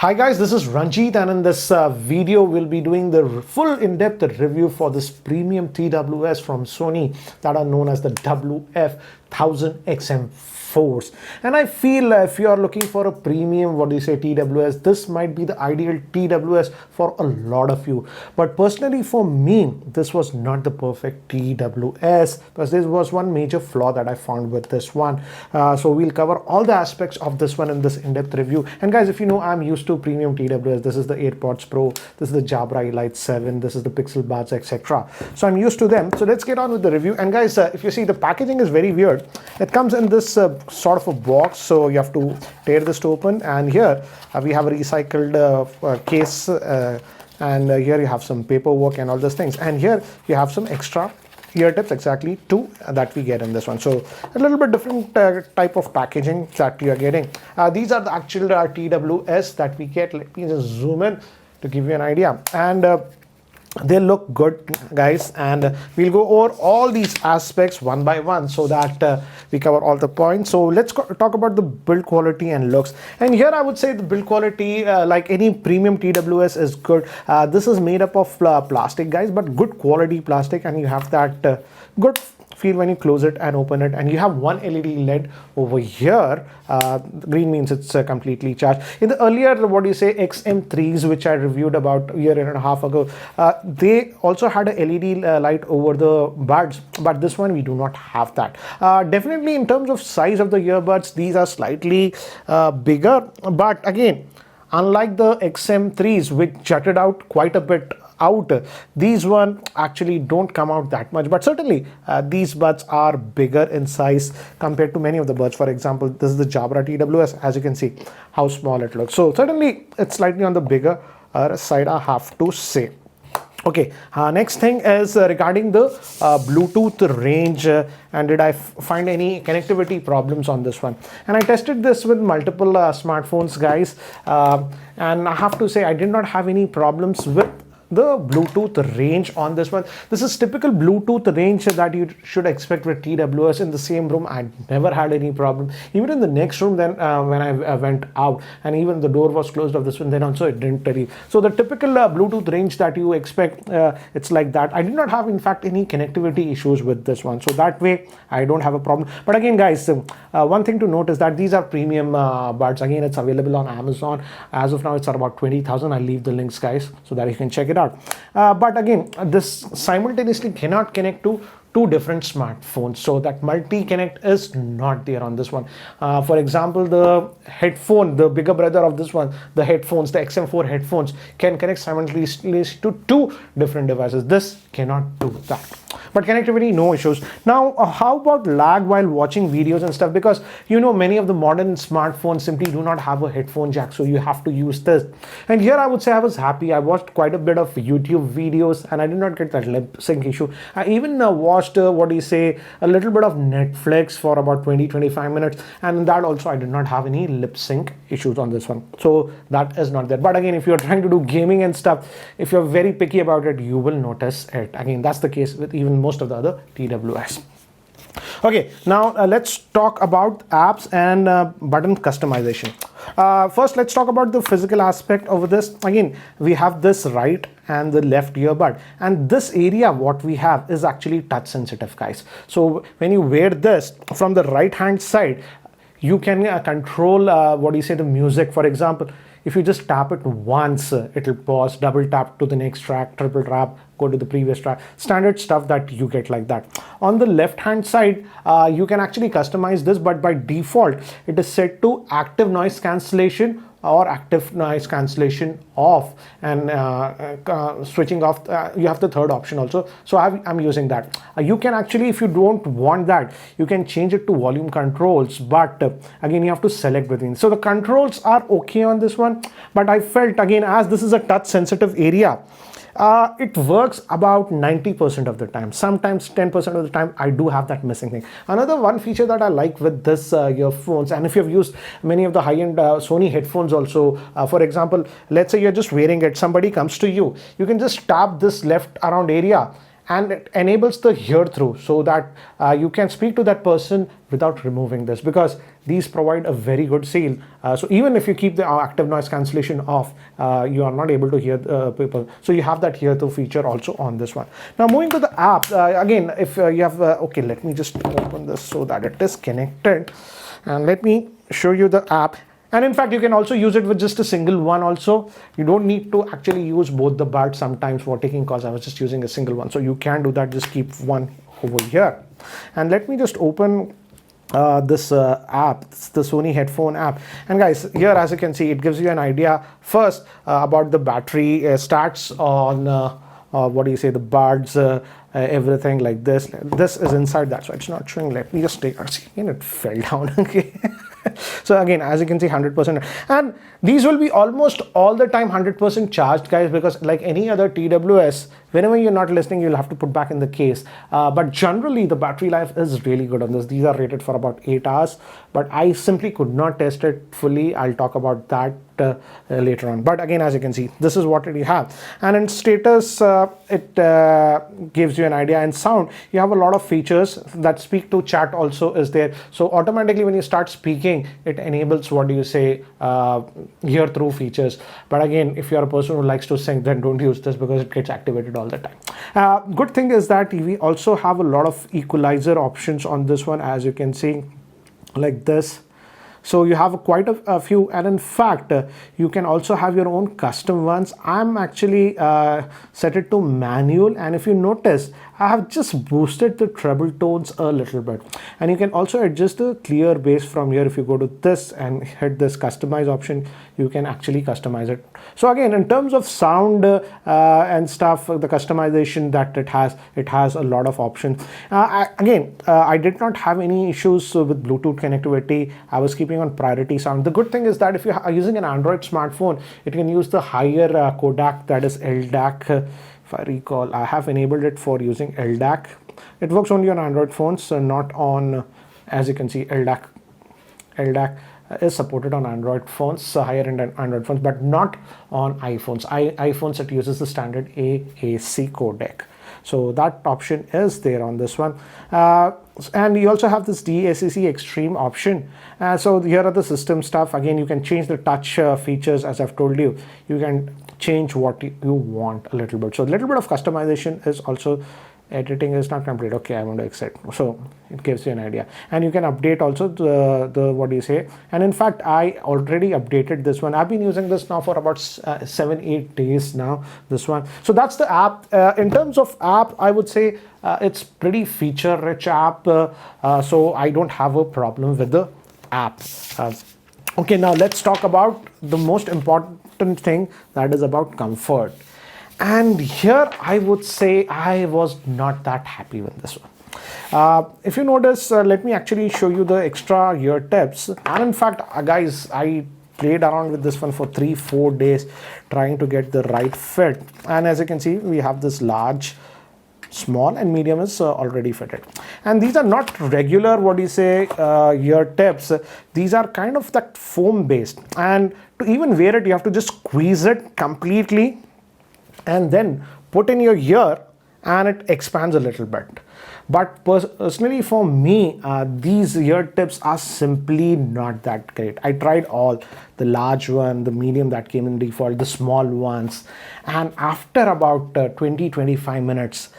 Hi guys, this is Ranjit, and in this video we'll be doing the full in-depth review for this premium TWS from Sony that are known as the WF XM4s. And I feel if you are looking for a premium, TWS, this might be the ideal TWS for a lot of you. But personally for me, this was not the perfect TWS because there was one major flaw that I found with this one. So we'll cover all the aspects of this one in this in-depth review. And guys, if you know, I'm used to premium TWS. This is the AirPods Pro, this is the Jabra Elite 7, this is the Pixel Buds, etc. So I'm used to them. So let's get on with the review. And guys, if you see, the packaging is very weird. It comes in this sort of a box, so you have to tear this open, and here we have a recycled case, and here you have some paperwork and all those things, and here you have some extra ear tips, exactly two that we get in this one. So a little bit different type of packaging that you are getting. These are the actual TWS that we get. Let me just zoom in to give you an idea, and they look good, guys, and we'll go over all these aspects one by one so that we cover all the points. So let's talk about the build quality and looks. And here I would say the build quality, like any premium TWS, is good. This is made up of plastic, guys, but good quality plastic, and you have that good feel when you close it and open it. And you have one LED LED over here. Green means it's completely charged. In the earlier XM3s, which I reviewed about a year and a half ago, they also had a LED light over the buds, but this one we do not have that. Definitely in terms of size of the earbuds, these are slightly bigger, but again, unlike the XM3s, which jutted out quite a bit out, these one actually don't come out that much, but certainly these buds are bigger in size compared to many of the buds. For example, this is the Jabra TWS. As you can see how small it looks, so certainly it's slightly on the bigger side, I have to say. Okay, next thing is regarding the Bluetooth range, and did I find any connectivity problems on this one? And I tested this with multiple smartphones, guys, and I have to say I did not have any problems with the Bluetooth range on this one. This is typical Bluetooth range that you should expect with TWS. In the same room, I never had any problem. Even in the next room, then when I went out, and even the door was closed of this one, then also it didn't tell you. So the typical Bluetooth range that you expect, it's like that. I did not have, in fact, any connectivity issues with this one. So that way, I don't have a problem. But again, guys, one thing to note is that these are premium buds. Again, it's available on Amazon. As of now, it's at about 20,000. I'll leave the links, guys, so that you can check it out. But again, this simultaneously cannot connect to two different smartphones, so that multi-connect is not there on this one. For example, the headphone, the bigger brother of this one, the headphones, the XM4 headphones, can connect simultaneously to two different devices. This cannot do that. But connectivity, no issues. Now, how about lag while watching videos and stuff? Because you know, many of the modern smartphones simply do not have a headphone jack, so you have to use this. And here I would say I was happy. I watched quite a bit of YouTube videos, and I did not get that lip sync issue. I even watched a little bit of Netflix for about 20-25 minutes, and in that also I did not have any lip sync issues on this one. So that is not there. But again, if you're trying to do gaming and stuff, if you're very picky about it, you will notice it. Again, that's the case with even most of the other TWS. Okay, now let's talk about apps and button customization. First, let's talk about the physical aspect of this. Again, we have this right and the left earbud, and this area what we have is actually touch sensitive, guys. So when you wear this from the right hand side, you can control the music. For example, if you just tap it once, it will pause, double tap to the next track, triple tap, go to the previous track, standard stuff that you get like that. On the left hand side, you can actually customize this, but by default, it is set to active noise cancellation or active noise cancellation off, and switching off, you have the third option also. So I'm using that. You can actually, if you don't want that, you can change it to volume controls, but again, you have to select between. So the controls are okay on this one, but I felt, again, as this is a touch sensitive area, it works about 90% of the time. Sometimes 10% of the time I do have that missing thing. Another one feature that I like with this earphones, and if you've used many of the high-end Sony headphones also, for example, let's say you're just wearing it, somebody comes to you, you can just tap this left around area and it enables the hear through, so that you can speak to that person without removing this, because these provide a very good seal. So even if you keep the active noise cancellation off, you are not able to hear people. So you have that hear through feature also on this one. Now moving to the app, again, if you have, okay, let me just open this so that it is connected, and let me show you the app. And in fact, you can also use it with just a single one also. You don't need to actually use both the buds sometimes for taking calls. I was just using a single one. So you can do that, just keep one over here. And let me just open this app. It's the Sony headphone app. And guys, here as you can see, it gives you an idea first about the battery stats on what do you say, the buds, everything like this. This is inside that, so it's not showing. Let me just take see, and it fell down. Okay. So again, as you can see, 100%, and these will be almost all the time 100% charged, guys, because like any other TWS, whenever you're not listening, you'll have to put back in the case. But generally, the battery life is really good on this. These are rated for about 8 hours, but I simply could not test it fully. I'll talk about that later on. But again, as you can see, this is what you have. And in status, it gives you an idea. And sound, you have a lot of features. That speak to chat also is there. So automatically when you start speaking, it enables, what do you say, hear through features. But again, if you're a person who likes to sing, then don't use this because it gets activated all the time. Good thing is that we also have a lot of equalizer options on this one, as you can see, like this. So you have quite a few, and in fact, you can also have your own custom ones. I'm actually set it to manual, and if you notice, I have just boosted the treble tones a little bit. And you can also adjust the clear bass from here. If you go to this and hit this customize option, you can actually customize it. So again, in terms of sound and stuff, the customization that it has a lot of options. I did not have any issues with Bluetooth connectivity. I was keeping on priority sound. The good thing is that if you are using an Android smartphone, it can use the higher codec, that is LDAC. If I recall, I have enabled it for using LDAC. It works only on Android phones, not on, as you can see, LDAC is supported on Android phones, higher end Android phones, but not on iPhones. iPhones, it uses the standard AAC codec. So that option is there on this one. And you also have this DACC Extreme option. So here are the system stuff. Again, you can change the touch features, as I've told you. You can change what you want a little bit. So a little bit of customization is also. Editing is not complete. Okay, I want to exit. So it gives you an idea. And you can update also the what do you say. And in fact, I already updated this one. I've been using this now for about 7-8 days now, this one. So that's the app. In terms of app, I would say it's pretty feature rich app. So I don't have a problem with the app. Okay, now let's talk about the most important thing, that is about comfort. And here I would say I was not that happy with this one. If you notice, let me actually show you the extra ear tips. And in fact, guys, I played around with this one for 3-4 days trying to get the right fit. And as you can see, we have this large, small, and medium is already fitted. And these are not regular, what do you say, ear tips. These are kind of that foam based. And to even wear it, you have to just squeeze it completely and then put in your ear, and it expands a little bit. But personally for me, these ear tips are simply not that great. I tried all, the large one, the medium that came in default, the small ones, and after about 20-25 minutes,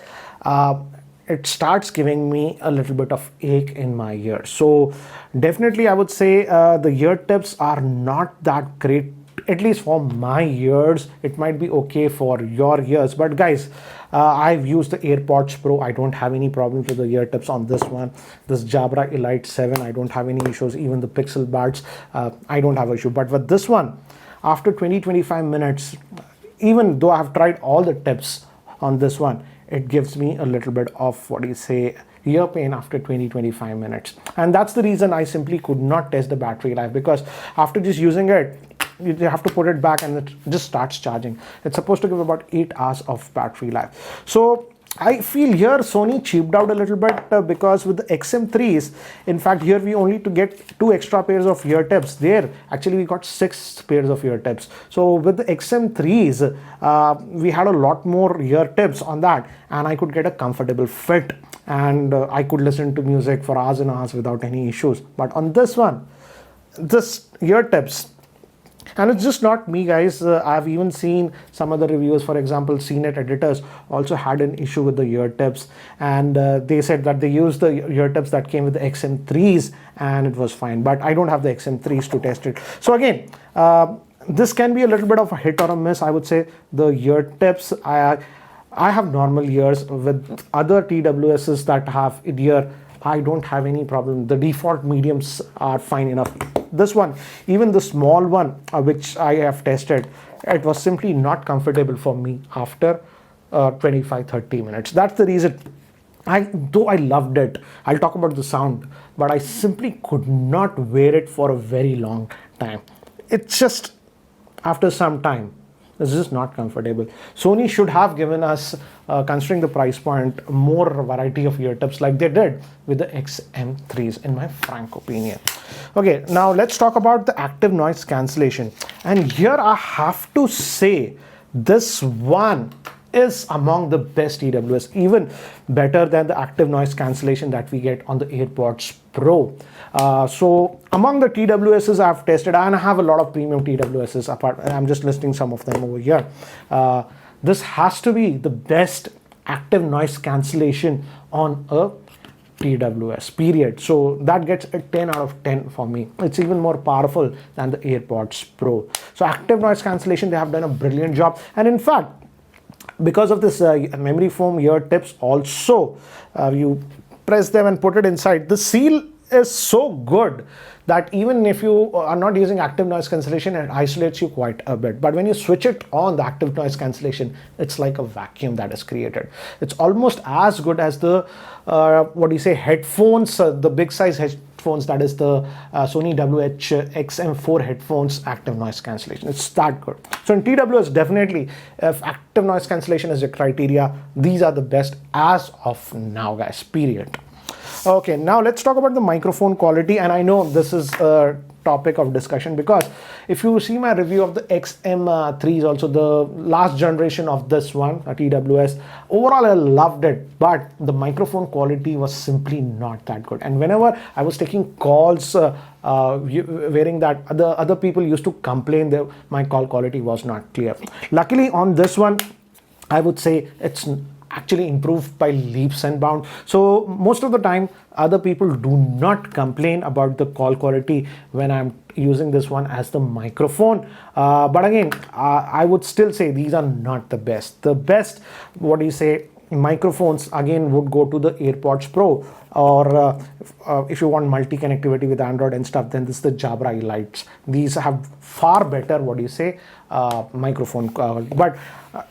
it starts giving me a little bit of ache in my ear. So definitely I would say the ear tips are not that great. At least for my ears. It might be okay for your ears, but guys, I've used the AirPods Pro. I don't have any problems with the ear tips on this one. This Jabra Elite 7, I don't have any issues. Even the Pixel Buds, I don't have an issue. But with this one, after 20-25 minutes, even though I've tried all the tips on this one, it gives me a little bit of, what do you say, ear pain after 20-25 minutes. And that's the reason I simply could not test the battery life, because after just using it, you have to put it back and it just starts charging. It's supposed to give about 8 hours of battery life. So I feel here Sony cheaped out a little bit because with the XM3s, in fact, here we only to get 2 extra pairs of ear tips. There, actually, we got 6 pairs of ear tips. So with the XM3s, we had a lot more ear tips on that, and I could get a comfortable fit. and I could listen to music for hours and hours without any issues. But on this one, this ear tips, and it's just not me, guys. I've even seen some other reviewers, for example, CNET editors also had an issue with the ear tips, and they said that they used the ear tips that came with the XM3s and it was fine. But I don't have the XM3s to test it. So again, this can be a little bit of a hit or a miss, I would say. The ear tips, I have normal ears. With other TWSs that have ear, I don't have any problem. The default mediums are fine enough. This one, even the small one, which I have tested, it was simply not comfortable for me after 25-30 minutes. That's the reason. Though I loved it, I'll talk about the sound, but I simply could not wear it for a very long time. It's just, after some time, this is not comfortable. Sony should have given us, considering the price point, more variety of ear tips like they did with the XM3s, in my frank opinion. Okay, now let's talk about the active noise cancellation. And here I have to say, this one is among the best TWS, even better than the active noise cancellation that we get on the AirPods Pro. So among the TWSs I've tested, and I have a lot of premium TWSs apart, I'm just listing some of them over here. This has to be the best active noise cancellation on a TWS, period. So that gets a 10 out of 10 for me. It's even more powerful than the AirPods Pro. So active noise cancellation, they have done a brilliant job. And in fact, because of this memory foam ear tips also, you press them and put it inside, the seal is so good that even if you are not using active noise cancellation, it isolates you quite a bit. But when you switch it on, the active noise cancellation, it's like a vacuum that is created. It's almost as good as the headphones, the big size headphones, that is the Sony WF XM4 headphones active noise cancellation. It's that good. So in TWS, definitely, if active noise cancellation is your criteria, these are the best as of now, guys, period. Okay, now let's talk about the microphone quality. And I know this is a topic of discussion because if you see my review of the XM3s, also the last generation of this one, a TWS, overall I loved it, but the microphone quality was simply not that good. And whenever I was taking calls wearing that, other people used to complain that my call quality was not clear. Luckily on this one, I would say it's actually improved by leaps and bounds. So most of the time, other people do not complain about the call quality when I'm using this one as the microphone. But again, I would still say these are not the best. The best, microphones again would go to the AirPods Pro, or if you want multi-connectivity with Android and stuff, then this is the Jabra Elites. These have far better, microphone. But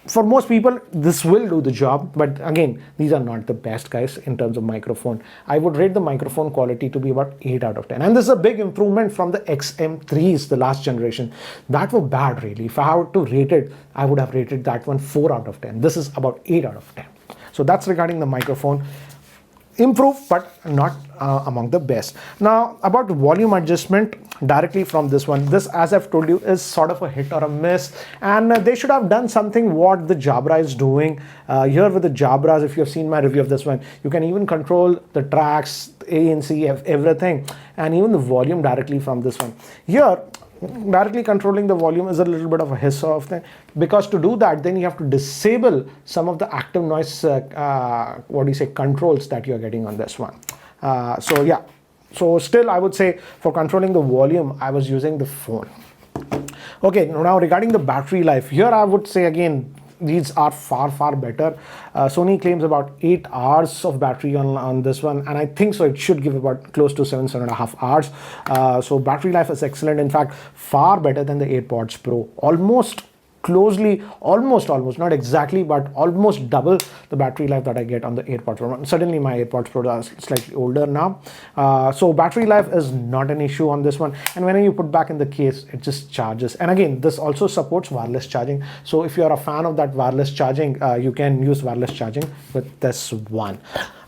for most people, this will do the job. But again, these are not the best, guys, in terms of microphone. I would rate the microphone quality to be about 8 out of 10. And this is a big improvement from the XM3s, the last generation. That were bad, really. If I had to rate it, I would have rated that one 4 out of 10. This is about 8 out of 10. So that's regarding the microphone. Improved, but not among the best. Now about volume adjustment directly from this one, this, as I've told you, is sort of a hit or a miss, and they should have done something what the Jabra is doing. Here with the Jabras, if you have seen my review of this one, you can even control the tracks, ANC, everything, and even the volume directly from this one. Here, directly controlling the volume is a little bit of a hiss of thing, because to do that, then you have to disable some of the active noise controls that you're getting on this one. So yeah, so still I would say for controlling the volume, I was using the phone. Okay, now regarding the battery life, here I would say again, these are far better. Sony claims about 8 hours of battery on this one, and I think so it should give about close to 7.5 hours. So battery life is excellent. In fact, far better than the AirPods Pro. Almost, not exactly, but almost double the battery life that I get on the AirPods Pro. Certainly my AirPods Pro are slightly older now. So battery life is not an issue on this one. And when you put back in the case, it just charges. And again, this also supports wireless charging. So if you're a fan of that wireless charging, you can use wireless charging with this one.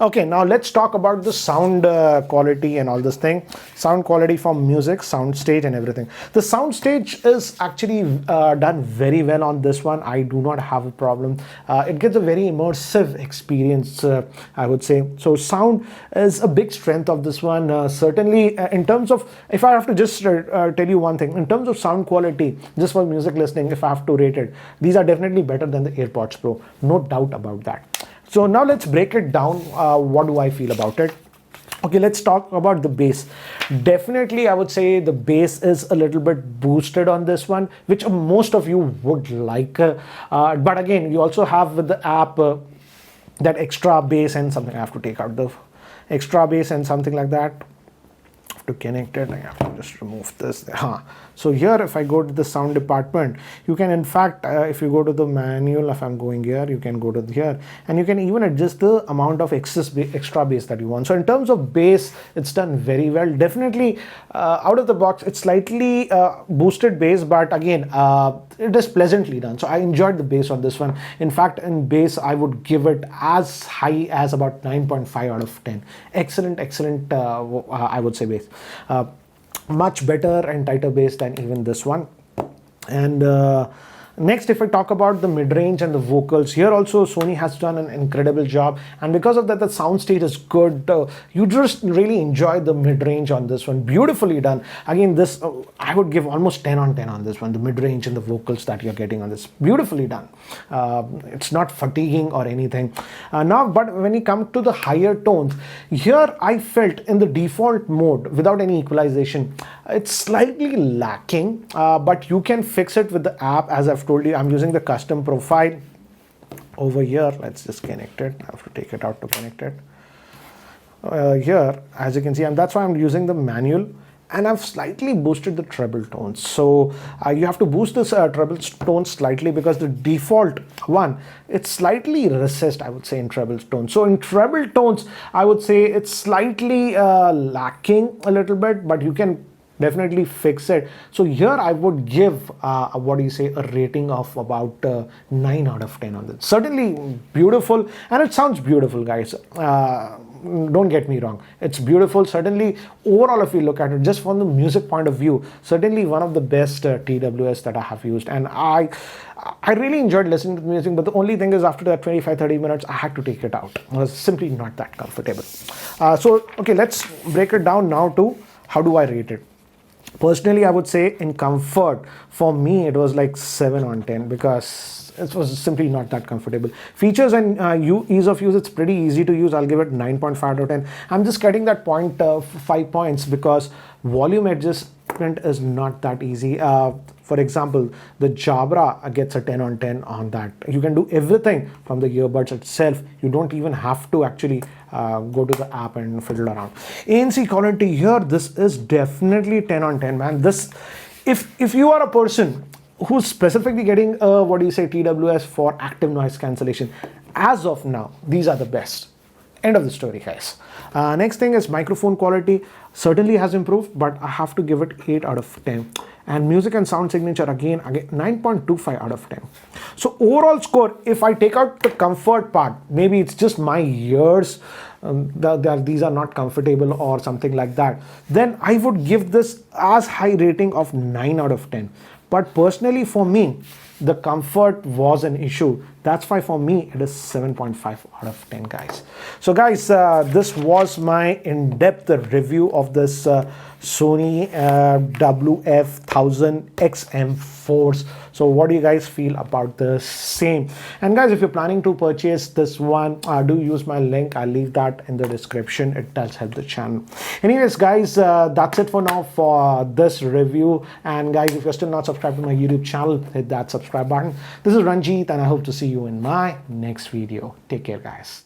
Okay, now let's talk about the sound quality and all this thing. Sound quality for music, sound stage and everything. The sound stage is actually done very well on this one. I do not have a problem. It gives a very immersive experience, I would say. So sound is a big strength of this one. Certainly in terms of, if I have to just tell you one thing, in terms of sound quality, just for music listening, if I have to rate it, these are definitely better than the AirPods Pro. No doubt about that. So now let's break it down. What do I feel about it? Okay, let's talk about the bass. Definitely, I would say the bass is a little bit boosted on this one, which most of you would like. But again, you also have with the app that extra bass and something. I have to take out the extra bass and something like that. I have to connect it. I have to just remove this. So here, if I go to the sound department, you can, in fact, if you go to the manual, if I'm going here, you can go to here, and you can even adjust the amount of extra bass that you want. So in terms of bass, it's done very well. Definitely, out of the box, it's slightly boosted bass, but again, it is pleasantly done. So I enjoyed the bass on this one. In fact, in bass, I would give it as high as about 9.5 out of 10. Excellent, excellent, I would say bass. Much better and tighter bass than even this one. And next, if I talk about the mid-range and the vocals, here also Sony has done an incredible job, and because of that, the sound stage is good. You just really enjoy the mid-range on this one. Beautifully done. Again, this I would give almost 10 on 10 on this one. The mid-range and the vocals that you're getting on this, beautifully done. It's not fatiguing or anything. Now, but when you come to the higher tones, here I felt in the default mode without any equalization, it's slightly lacking, but you can fix it with the app. As I've told you, I'm using the custom profile over here. Let's just connect it. I have to take it out to connect it. Here, as you can see, and that's why I'm using the manual, and I've slightly boosted the treble tones. So you have to boost this treble tones slightly, because the default one, it's slightly recessed, I would say, in treble tones. So in treble tones, I would say it's slightly lacking a little bit, but you can definitely fix it. So here I would give a rating of about 9 out of 10 on this. Certainly beautiful, and it sounds beautiful, guys. Don't get me wrong, it's beautiful. Certainly overall, if you look at it just from the music point of view, certainly one of the best TWS that I have used, and I really enjoyed listening to the music. But the only thing is, after that 25-30 minutes, I had to take it out. It was simply not that comfortable. So okay, let's break it down now to how do I rate it. Personally, I would say in comfort, for me, it was like 7 on 10, because it was simply not that comfortable. Features and ease of use, it's pretty easy to use. I'll give it 9.5 out of 10. I'm just getting that 5 points because volume adjustment is not that easy. For example, the Jabra gets a 10 on 10 on that. You can do everything from the earbuds itself. You don't even have to actually go to the app and fiddle around. ANC quality here, this is definitely 10 on 10, man. This, if you are a person who's specifically getting TWS for active noise cancellation, as of now, these are the best. End of the story, guys. Next thing is microphone quality. Certainly has improved, but I have to give it 8 out of 10. And music and sound signature, again 9.25 out of 10. So overall score, if I take out the comfort part, maybe it's just my ears, these are not comfortable or something like that, then I would give this as high rating of 9 out of 10. But personally, for me, the comfort was an issue. That's why for me it is 7.5 out of 10, guys. So guys, this was my in-depth review of this Sony WF XM4s. So what do you guys feel about the same? And guys, if you're planning to purchase this one, do use my link. I'll leave that in the description. It does help the channel. Anyways, guys, that's it for now for this review. And guys, if you're still not subscribed to my YouTube channel, hit that subscribe button. This is Ranjit, and I hope to see you in my next video. Take care, guys.